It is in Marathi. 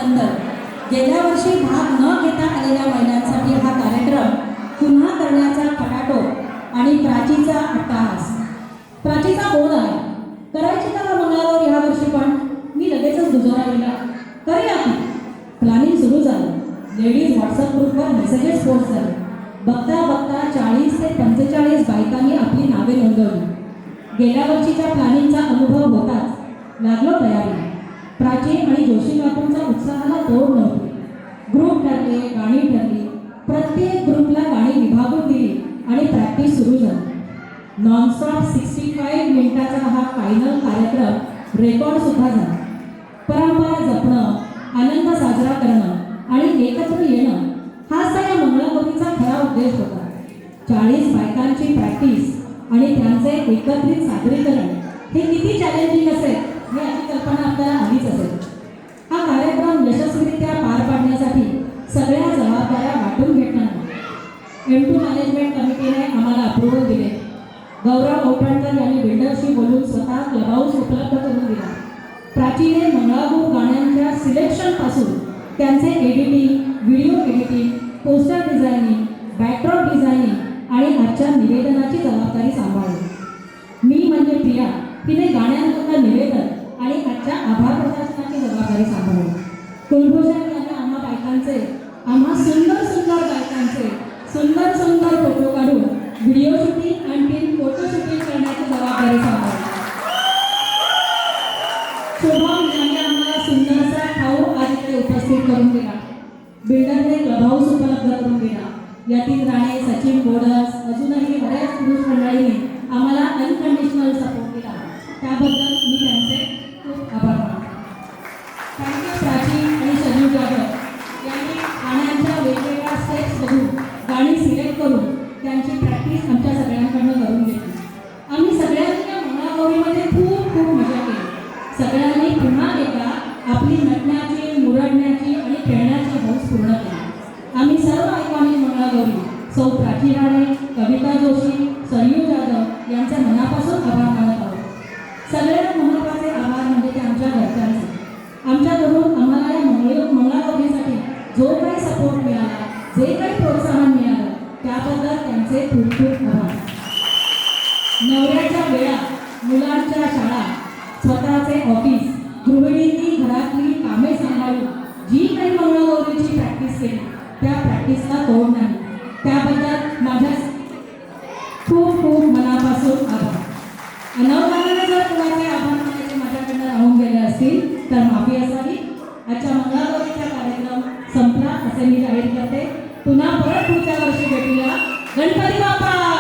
दिवसानंतर गेल्या वर्षी भाग न घेता आलेल्या महिलांसाठी हा कार्यक्रम पुन्हा करण्याचा खटाटोप आणि प्राचीचा अट्टहास. प्राचीचा फोन आहे, करायची का मंगळागौर ह्या वर्षी? पण मी लगेचच दुजोरा दिला, करूया की. प्लॅनिंग सुरू झालं. लेडीज व्हॉट्सअप ग्रुपवर मेसेजेस पोस्ट झाले. बघता बघता 40 ते 45 बायकांनी आपली नावे नोंदवली. गेल्या वर्षीच्या प्लॅनिंगचा अनुभव होताच लागलो तयारी. प्राची आणि जोशी बापूंचा उत्साहाला तोड नव्हती. ग्रुप ठरले, गाणी ठरली. प्रत्येक ग्रुपला गाणी विभागून दिली आणि प्रॅक्टिस सुरू झाली. नॉनस्टॉप 65 मिनिटाचा हा फायनल कार्यक्रम रेकॉर्ड सुद्धा झाला. परंपरा जपणं, आनंद साजरा करणं आणि एकत्र येणं हाच तर या मंगळागौरीचा खरा उद्देश होता. 40 बायकांची प्रॅक्टिस आणि त्यांचे एकत्रित सादरीकरण हे किती चॅलेंजिंग असेल याची कल्पना आपल्याला आलीच असेल. हा कार्यक्रम यशस्वीरित्या पार पाडण्यासाठी सगळ्या जबाबदाऱ्या वाटून घेतल्यानं M2 मॅनेजमेंट कमिटीने आम्हाला अप्रुव्हल दिले. गौरव औठणकर यांनी बिल्डरशी बोलून स्वतः क्लब हाऊस उपलब्ध करून दिला. प्राचीने मंगळागौर गाण्यांच्या सिलेक्शनपासून त्यांचे editing, video editing, poster designing, backdrop designing आणि आजच्या निवेदनाची जबाबदारी सांभाळली. मी म्हणजे प्रिया, तिने गाण्यांमधलं निवेदन आणि आजच्या आभार प्रदर्शनाची जबाबदारी सांभाळली. कुलभूषण यांना आम्हा सुंदर सुंदर बायकांचे सुंदर सुंदर फोटो काढून व्हिडिओ शूटिंग आणि फोटो शूटिंग करण्याची जबाबदारी सांभाळली. शुभम यांनी आम्हाला सुंदरसा खाऊ आज इथे उपस्थित करून दिला. बिल्डरने क्लब हाऊस उपलब्ध करून दिला. यातील राणे, सचिन बोडस, अजूनही बऱ्याच पुरुष मंडळींनी आम्हाला अनकंडिशनल सपोर्ट दिला. त्याबद्दल मी त्यांचे खूप आभार मानतो. थँक्यू प्राची आणि संजू जाधव यांनी गाण्यांच्या वेगवेगळ्या स्टेप्स बघून गाणी सिलेक्ट करून त्यांची प्रॅक्टिस आमच्या सगळ्यांकडनं करून घेतली. आम्ही सगळ्यांनी या मंगळागौरीमध्ये खूप खूप मजा केली. सगळ्यांनी पुन्हा एकदा आपली नटण्याची, मुरडण्याची आणि खेळण्याची हौस पूर्ण केली. आम्ही सर्व ऐकवानी मंगळागौरी सौ प्राची राणे, कविता जोशी, सरयू जाधव यांचे मनापासून आभार मानत आहोत. सगळ्यात महत्त्वाचे आभार म्हणजे ते आमच्या घरच्यांचे. आमच्याकडून आम्हाला या मंगळागौरीसाठी जो काही सपोर्ट मिळाला, जे काही प्रोत्साहन मिळालं त्याबद्दल त्यांचे खूप खूप आभार. नवऱ्याच्या वेळा, मुलांच्या शाळा, स्वतःचे ऑफिस, गृहिणींनी घरातली कामे सांभाळून जी काही मंगळागौरीची प्रॅक्टिस केली त्या प्रॅक्टिसला तोड नाही. त्याबद्दल माझ्या खूप खूप मनापासून आभार. अनवधानाने जर कुणाचे आभार मानायचे माझ्याकडनं राहून गेले असतील तर माफी असावी. आजच्या मंगळागौरीचा कार्यक्रम संपला असे मी जाहीर करते. पुन्हा परत पुढच्या वर्षी भेटूया. गणपती बाप्पा.